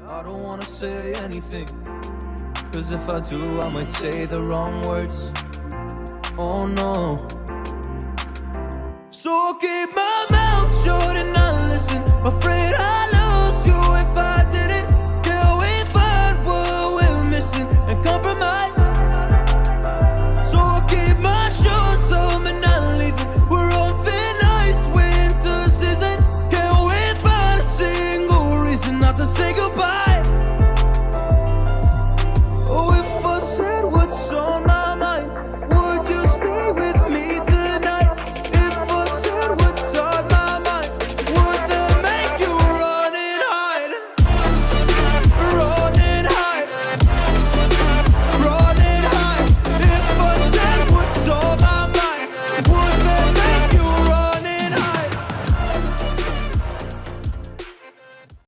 I don't wanna say anything, cause if I do I might say the wrong words. Oh no. So I'll keep my mouth shut and not listen. Afraid I